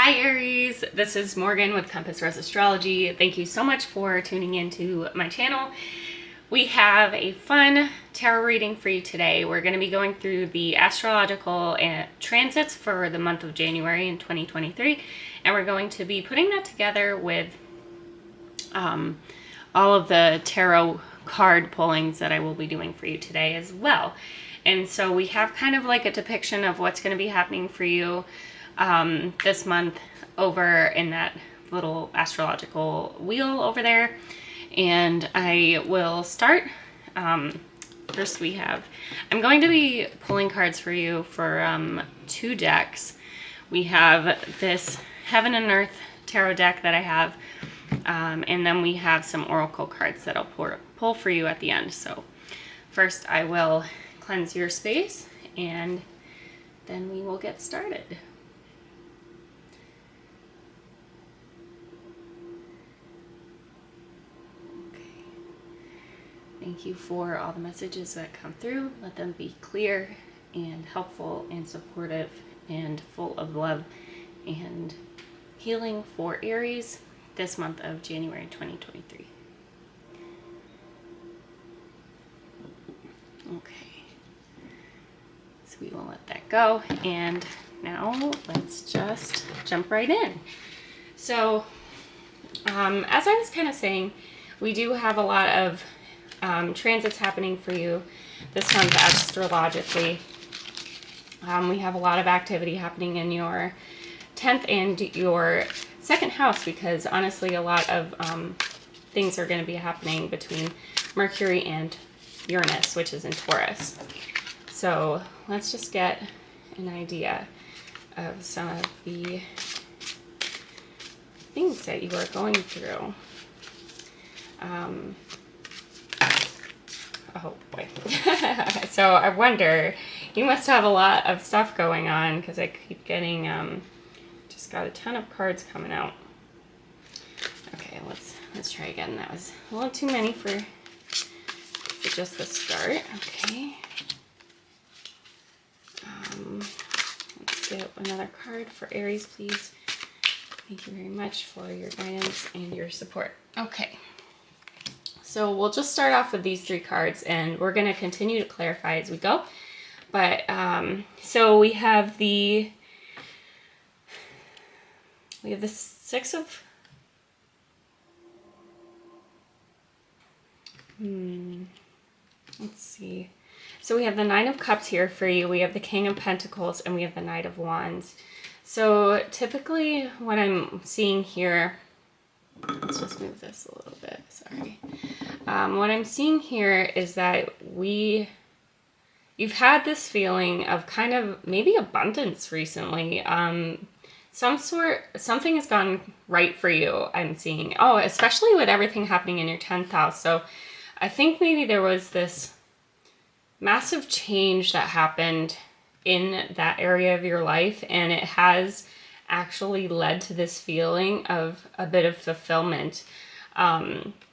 Hi Aries, this is Morgan with Compass Rose Astrology. Thank you so much for tuning into my channel. We have a fun tarot reading for you today. We're going to be going through the astrological transits for the month of January in 2023, and we're going to be putting that together with all of the tarot card pullings that I will be doing for you today as well. And so we have kind of like a depiction of what's going to be happening for you this month over in that little astrological wheel over there. And I will start. First I'm going to be pulling cards for you for 2 decks. We have this Heaven and Earth tarot deck that I have, and then we have some oracle cards that I'll pull for you at the end. So first I will cleanse your space and then we will get started. Thank you for all the messages that come through. Let them be clear and helpful and supportive and full of love and healing for Aries this month of January 2023. Okay. So we will let that go. And now let's just jump right in. So, as I was kind of saying, we do have a lot of transits happening for you this month astrologically. We have a lot of activity happening in your 10th and your 2nd house because honestly a lot of things are going to be happening between Mercury and Uranus, which is in Taurus. So let's just get an idea of some of the things that you are going through. Oh boy. So I wonder, you must have a lot of stuff going on because I keep getting, just got a ton of cards coming out. Okay, let's try again. That was a little too many for just the start. Okay. Let's get another card for Aries, please. Thank you very much for your guidance and your support. Okay. So we'll just start off with these 3 cards and we're going to continue to clarify as we go. But so we have the 6 of let's see. So we have the 9 of Cups here for you. We have the King of Pentacles and we have the Knight of Wands. So typically what I'm seeing here, let's just move this a little bit, sorry. What I'm seeing here is that you've had this feeling of kind of maybe abundance recently. Something has gone right for you, I'm seeing. Oh, especially with everything happening in your 10th house. So I think maybe there was this massive change that happened in that area of your life, and it has actually led to this feeling of a bit of fulfillment.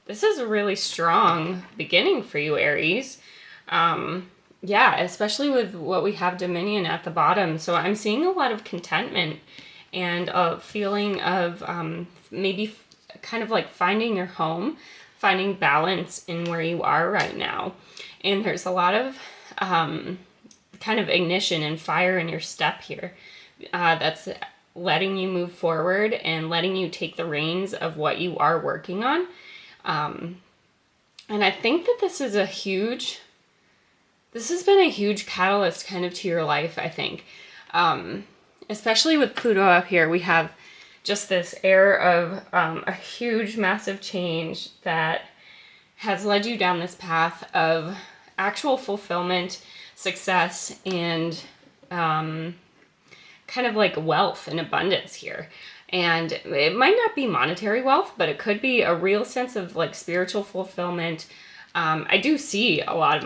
This is a really strong beginning for you, Aries. Yeah, especially with what we have Dominion at the bottom. So I'm seeing a lot of contentment and a feeling of maybe kind of like finding your home, finding balance in where you are right now. And there's a lot of kind of ignition and fire in your step here that's letting you move forward and letting you take the reins of what you are working on. And I think that this has been a huge catalyst kind of to your life, I think. Especially with Pluto up here, we have just this air of a huge, massive change that has led you down this path of actual fulfillment, success, and kind of like wealth and abundance here. And it might not be monetary wealth, but it could be a real sense of like spiritual fulfillment. I do see a lot of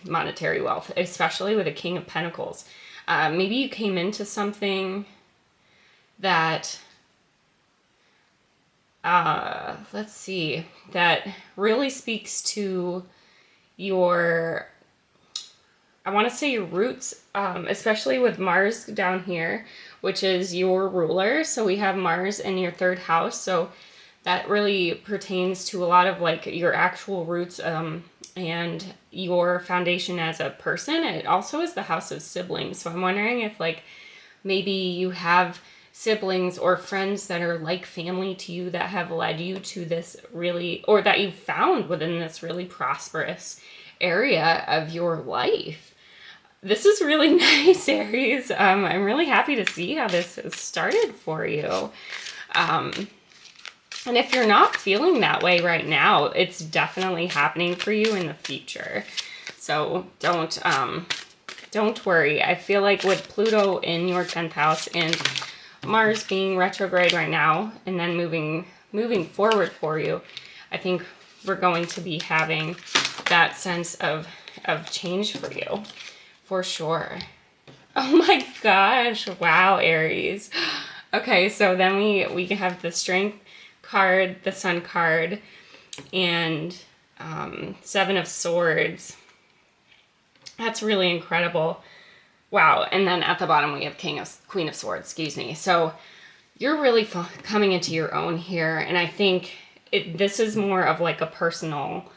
monetary wealth, especially with a King of Pentacles. Maybe you came into something that, let's see, that really speaks to your, I want to say your roots, especially with Mars down here, which is your ruler. So we have Mars in your third house. So that really pertains to a lot of like your actual roots and your foundation as a person. It also is the house of siblings. So I'm wondering if like maybe you have siblings or friends that are like family to you that have led you to this really, or that you found within this really prosperous area of your life. This is really nice, Aries. I'm really happy to see how this has started for you. And if you're not feeling that way right now, it's definitely happening for you in the future. So don't worry. I feel like with Pluto in your 10th house and Mars being retrograde right now and then moving forward for you, I think we're going to be having that sense of change for you, for sure. Oh my gosh. Wow, Aries. Okay, so then we have the Strength card, the Sun card, and Seven of Swords. That's really incredible. Wow. And then at the bottom we have Queen of Swords, excuse me. So you're really coming into your own here. And I think this is more of like a personal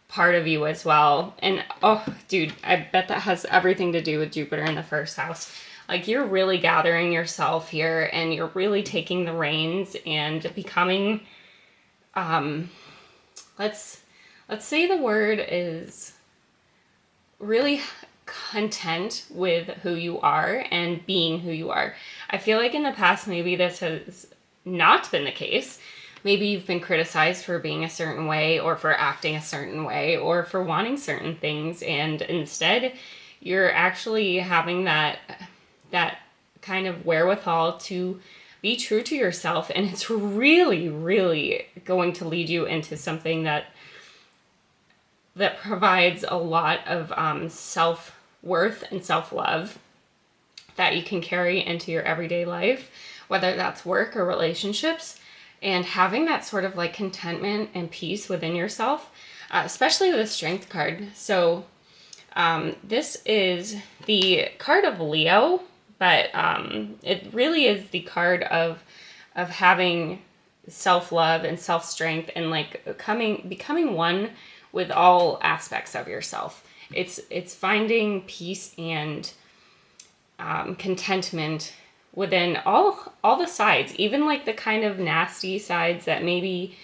part of you as well. And oh, dude, I bet that has everything to do with Jupiter in the first house. Like you're really gathering yourself here and you're really taking the reins and becoming, let's say the word is really content with who you are and being who you are. I feel like in the past, maybe this has not been the case. Maybe you've been criticized for being a certain way or for acting a certain way or for wanting certain things. And instead, you're actually having that kind of wherewithal to be true to yourself. And it's really, really going to lead you into something that provides a lot of self-worth and self-love that you can carry into your everyday life, whether that's work or relationships, and having that sort of like contentment and peace within yourself, especially with the Strength card. So this is the card of Leo, but it really is the card of having self-love and self-strength and like becoming one with all aspects of yourself. It's finding peace and contentment within all the sides, even like the kind of nasty sides that maybe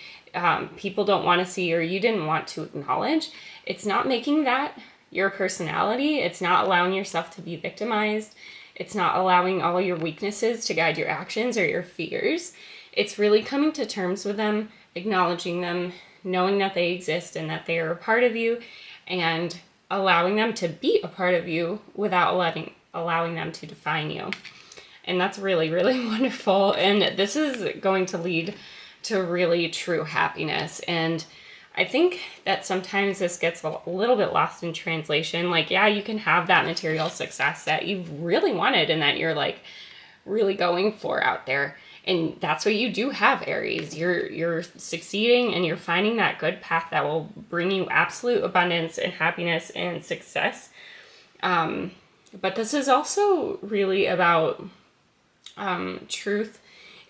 people don't want to see or you didn't want to acknowledge. It's not making that your personality. It's not allowing yourself to be victimized. It's not allowing all your weaknesses to guide your actions or your fears. It's really coming to terms with them, acknowledging them, knowing that they exist and that they are a part of you, and allowing them to be a part of you without allowing them to define you. And that's really, really wonderful. And this is going to lead to really true happiness. And I think that sometimes this gets a little bit lost in translation. Like, yeah, you can have that material success that you've really wanted and that you're like really going for out there. And that's what you do have, Aries. You're succeeding and you're finding that good path that will bring you absolute abundance and happiness and success. But this is also really about truth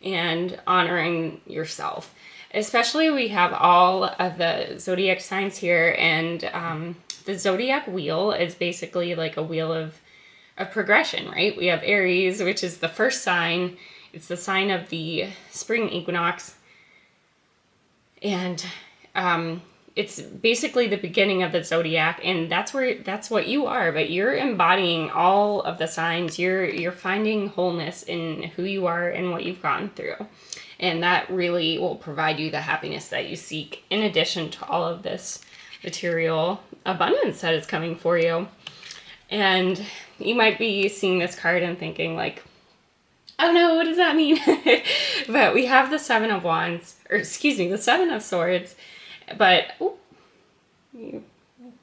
and honoring yourself. Especially we have all of the zodiac signs here, and the zodiac wheel is basically like a wheel of progression, right? We have Aries, which is the first sign. It's the sign of the spring equinox. And it's basically the beginning of the zodiac, and that's what you are, but you're embodying all of the signs. You're finding wholeness in who you are and what you've gone through. And that really will provide you the happiness that you seek, in addition to all of this material abundance that is coming for you. And you might be seeing this card and thinking like, oh no, what does that mean? But we have the Seven of Wands, or excuse me, the Seven of Swords. But, I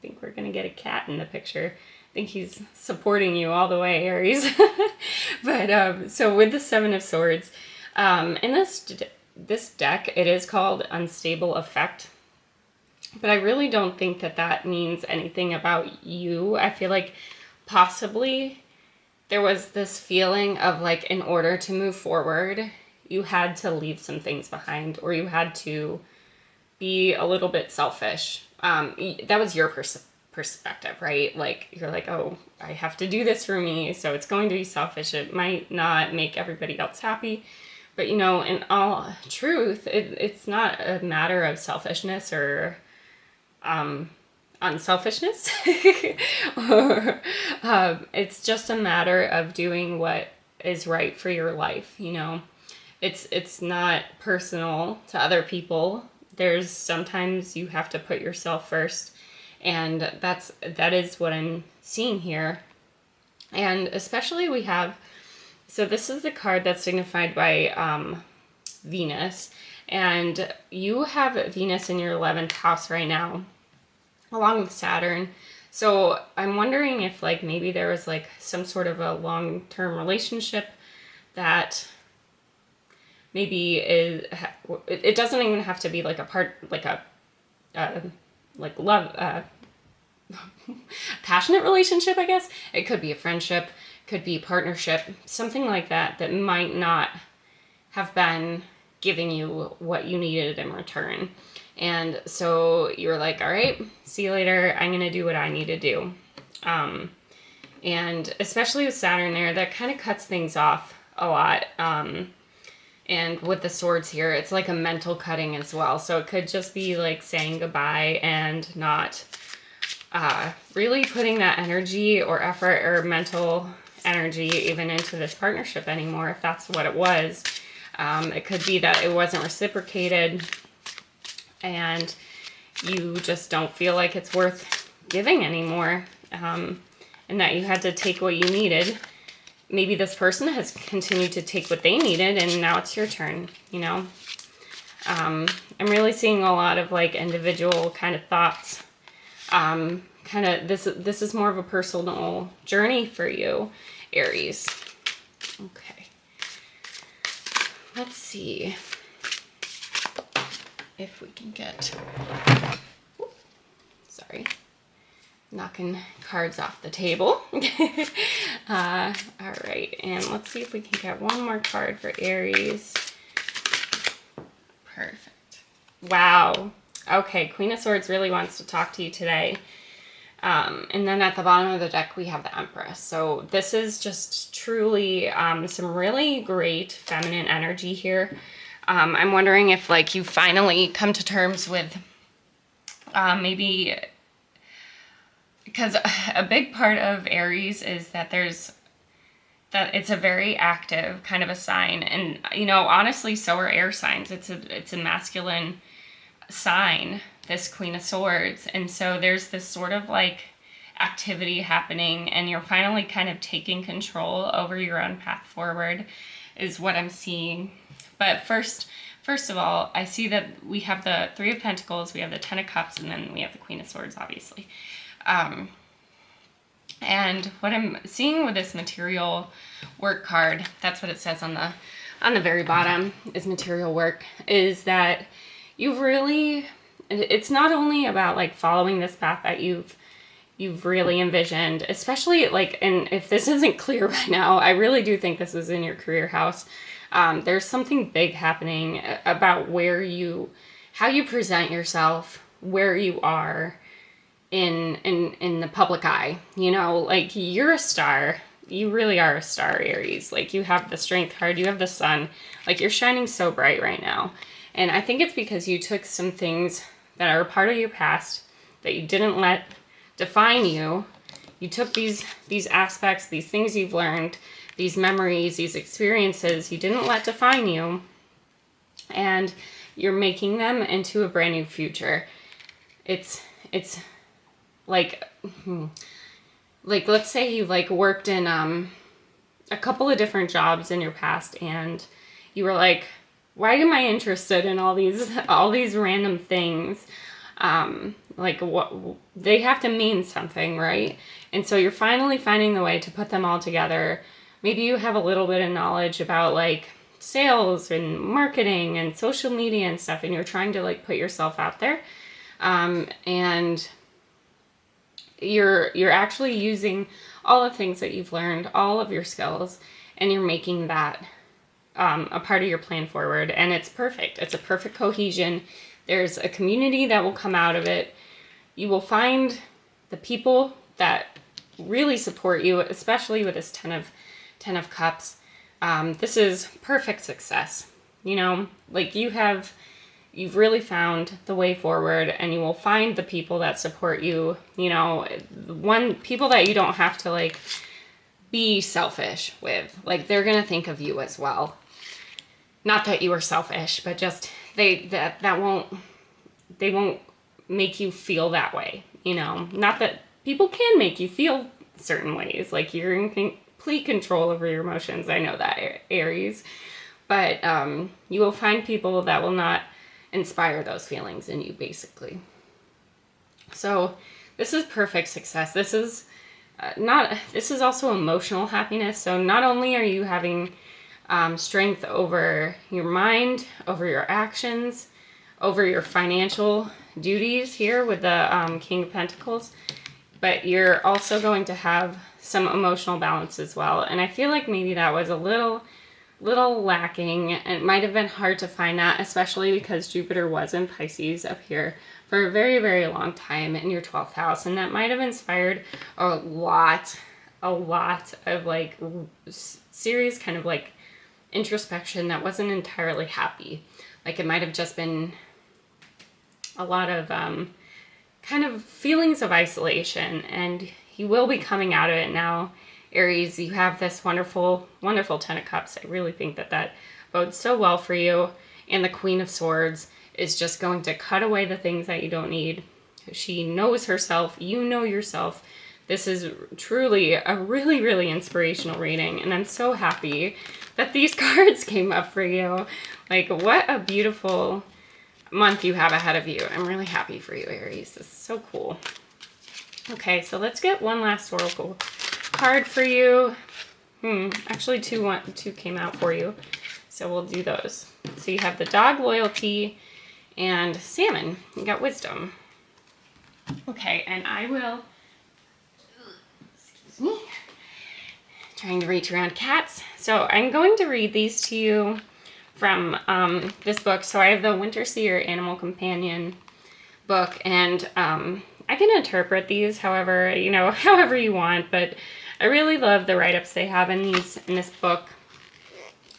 think we're going to get a cat in the picture. I think he's supporting you all the way, Aries. But, so with the Seven of Swords, in this deck, it is called Unstable Effect. But I really don't think that means anything about you. I feel like possibly there was this feeling of like, in order to move forward, you had to leave some things behind, or you had to be a little bit selfish. That was your perspective, right? Like, you're like, oh, I have to do this for me, so it's going to be selfish. It might not make everybody else happy. But, you know, in all truth, it's not a matter of selfishness or unselfishness. Or, it's just a matter of doing what is right for your life, you know. It's not personal to other people. There's sometimes you have to put yourself first, and that is what I'm seeing here. And especially we have, so this is the card that's signified by Venus, and you have Venus in your 11th house right now, along with Saturn. So I'm wondering if like maybe there was like some sort of a long-term relationship that maybe it doesn't even have to be like a part, like a like love, passionate relationship, I guess. It could be a friendship, could be partnership, something like that might not have been giving you what you needed in return. And so you're like, all right, see you later. I'm going to do what I need to do. And especially with Saturn there, that kind of cuts things off a lot. And with the swords here, it's like a mental cutting as well. So it could just be like saying goodbye and not really putting that energy or effort or mental energy even into this partnership anymore, if that's what it was. It could be that it wasn't reciprocated and you just don't feel like it's worth giving anymore, and that you had to take what you needed. Maybe this person has continued to take what they needed and now it's your turn, you know. I'm really seeing a lot of like individual kind of thoughts. Kind of this is more of a personal journey for you, Aries. Okay. Let's see if we can get, sorry, knocking cards off the table. All right, and let's see if we can get one more card for Aries. Perfect. Wow. Okay, Queen of Swords really wants to talk to you today. And then at the bottom of the deck, we have the Empress. So this is just truly some really great feminine energy here. I'm wondering if like you finally come to terms with maybe, because a big part of Aries is that it's a very active kind of a sign. And, you know, honestly, so are air signs. It's a masculine sign, this Queen of Swords. And so there's this sort of like activity happening and you're finally kind of taking control over your own path forward is what I'm seeing. But first of all, I see that we have the Three of Pentacles, we have the Ten of Cups, and then we have the Queen of Swords, obviously. And what I'm seeing with this material work card, that's what it says on the very bottom, is material work, is that you've really, it's not only about like following this path that you've really envisioned, especially like, and if this isn't clear by now, I really do think this is in your career house. There's something big happening about how you present yourself, where you are in the public eye, you know, like you're a star. You really are a star, Aries. Like you have the Strength card, you have the Sun, like you're shining so bright right now. And I think it's because you took some things that are a part of your past that you didn't let define you. You took these aspects, these things you've learned, these memories, these experiences, you didn't let define you, and you're making them into a brand new future. It's like let's say you like worked in a couple of different jobs in your past and you were like, why am I interested in all these random things? Like what they have to mean something, right? And so you're finally finding the way to put them all together. Maybe you have a little bit of knowledge about like sales and marketing and social media and stuff, and you're trying to like put yourself out there. And you're actually using all the things that you've learned, all of your skills, and you're making that a part of your plan forward. And it's perfect. It's a perfect cohesion. There's a community that will come out of it. You will find the people that really support you, especially with this Ten of Cups. This is perfect success. You know, like you've really found the way forward, and you will find the people that support you, you know, people that you don't have to like be selfish with. Like, they're going to think of you as well. Not that you are selfish, but just they won't make you feel that way, you know. Not that people can make you feel certain ways, like you're in complete control over your emotions. I know that, Aries. But you will find people that will not inspire those feelings in you, basically. So this is perfect success. This is also emotional happiness. So not only are you having strength over your mind, over your actions, over your financial duties here with the King of Pentacles, but you're also going to have some emotional balance as well. And I feel like maybe that was a little lacking. It might have been hard to find that, especially because Jupiter was in Pisces up here for a very, very long time in your 12th house. And that might have inspired a lot of like serious kind of like introspection that wasn't entirely happy. Like, it might have just been a lot of kind of feelings of isolation, and you will be coming out of it now, Aries. You have this wonderful, wonderful Ten of Cups. I really think that bodes so well for you. And the Queen of Swords is just going to cut away the things that you don't need. She knows herself. You know yourself. This is truly a really, really inspirational reading. And I'm so happy that these cards came up for you. Like, what a beautiful month you have ahead of you. I'm really happy for you, Aries. This is so cool. Okay, so let's get one last oracle card for you. Actually, two came out for you, so we'll do those. So you have the Dog, Loyalty, and Salmon. You got Wisdom. Okay, and I will, excuse me, trying to reach around cats. So I'm going to read these to you from this book. So I have the Winter Seer Animal Companion book, and I can interpret these however you want, but I really love the write-ups they have in this book.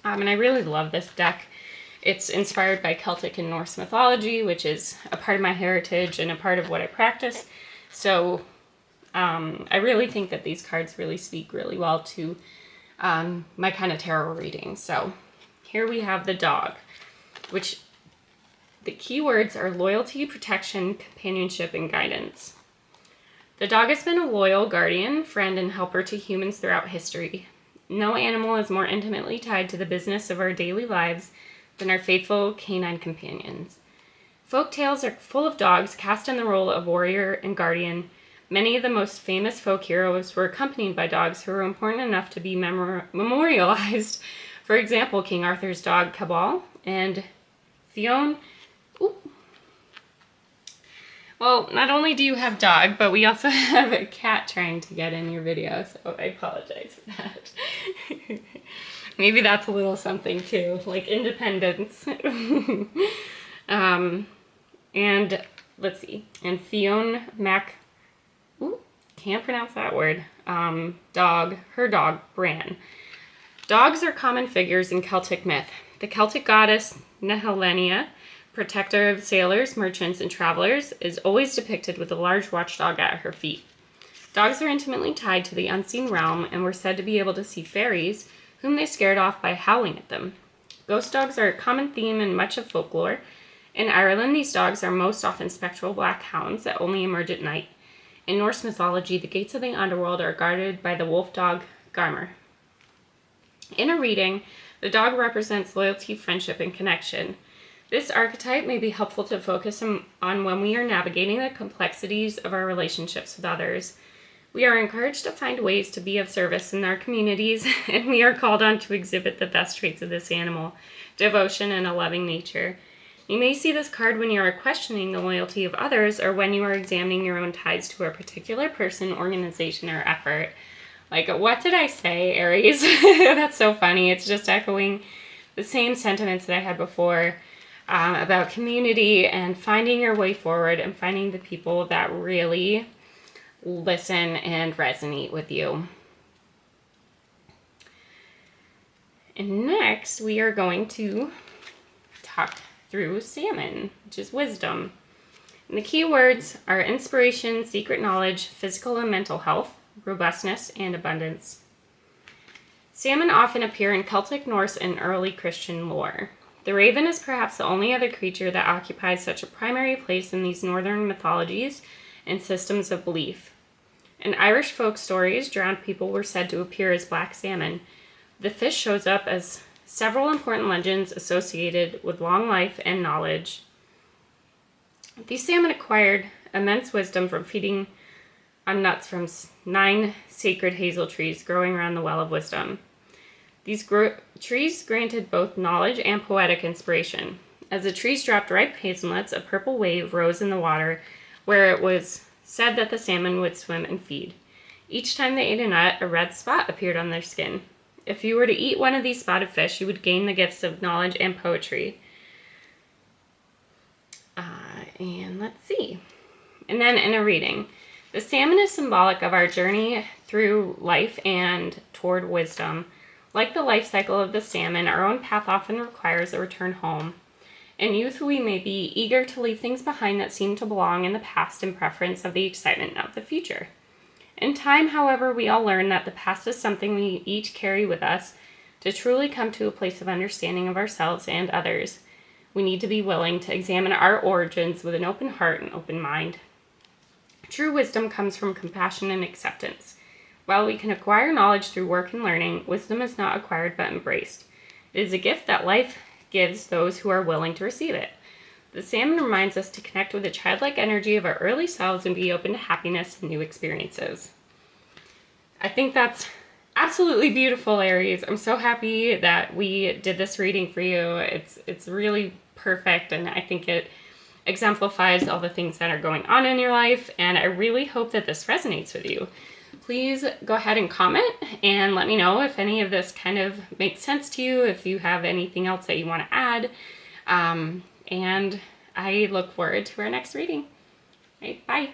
And I really love this deck. It's inspired by Celtic and Norse mythology, which is a part of my heritage and a part of what I practice. So I really think that these cards really speak really well to my kind of tarot reading. So here we have the Dog, which the keywords are loyalty, protection, companionship, and guidance. The dog has been a loyal guardian, friend, and helper to humans throughout history. No animal is more intimately tied to the business of our daily lives than our faithful canine companions. Folk tales are full of dogs cast in the role of warrior and guardian. Many of the most famous folk heroes were accompanied by dogs who were important enough to be memorialized. For example, King Arthur's dog, Cabal, and Fionn. Well, not only do you have dog, but we also have a cat trying to get in your video, so I apologize for that. Maybe that's a little something too, like independence. And let's see, and Fionn Mac, can't pronounce that word, her dog, Bran. Dogs are common figures in Celtic myth. The Celtic goddess Nehelenia, protector of sailors, merchants, and travelers, is always depicted with a large watchdog at her feet. Dogs are intimately tied to the unseen realm and were said to be able to see fairies, whom they scared off by howling at them. Ghost dogs are a common theme in much of folklore. In Ireland, these dogs are most often spectral black hounds that only emerge at night. In Norse mythology, the gates of the underworld are guarded by the wolf dog Garmr. In a reading, the dog represents loyalty, friendship, and connection. This archetype may be helpful to focus on when we are navigating the complexities of our relationships with others. We are encouraged to find ways to be of service in our communities, and we are called on to exhibit the best traits of this animal, devotion, and a loving nature. You may see this card when you are questioning the loyalty of others or when you are examining your own ties to a particular person, organization, or effort. Like, what did I say, Aries? That's so funny. It's just echoing the same sentiments that I had before about community and finding your way forward and finding the people that really listen and resonate with you. And next, we are going to talk through salmon, which is wisdom. And the key words are inspiration, secret knowledge, physical and mental health, robustness, and abundance. Salmon often appear in Celtic, Norse, and early Christian lore. The raven is perhaps the only other creature that occupies such a primary place in these northern mythologies and systems of belief. In Irish folk stories, drowned people were said to appear as black salmon. The fish shows up as several important legends associated with long life and knowledge. These salmon acquired immense wisdom from feeding on nuts from 9 sacred hazel trees growing around the Well of Wisdom. These trees granted both knowledge and poetic inspiration. As the trees dropped ripe hazelnuts, a purple wave rose in the water where it was said that the salmon would swim and feed. Each time they ate a nut, a red spot appeared on their skin. If you were to eat one of these spotted fish, you would gain the gifts of knowledge and poetry. And let's see. And then in a reading, the salmon is symbolic of our journey through life and toward wisdom. Like the life cycle of the salmon, our own path often requires a return home. In youth, we may be eager to leave things behind that seem to belong in the past in preference of the excitement of the future. In time, however, we all learn that the past is something we each carry with us to truly come to a place of understanding of ourselves and others. We need to be willing to examine our origins with an open heart and open mind. True wisdom comes from compassion and acceptance. While we can acquire knowledge through work and learning, wisdom is not acquired but embraced. It is a gift that life gives those who are willing to receive it. The salmon reminds us to connect with the childlike energy of our early selves and be open to happiness and new experiences. I think that's absolutely beautiful, Aries. I'm so happy that we did this reading for you. It's really perfect, and I think it exemplifies all the things that are going on in your life, and I really hope that this resonates with you. Please go ahead and comment and let me know if any of this kind of makes sense to you, if you have anything else that you want to add. And I look forward to our next reading. All right, bye.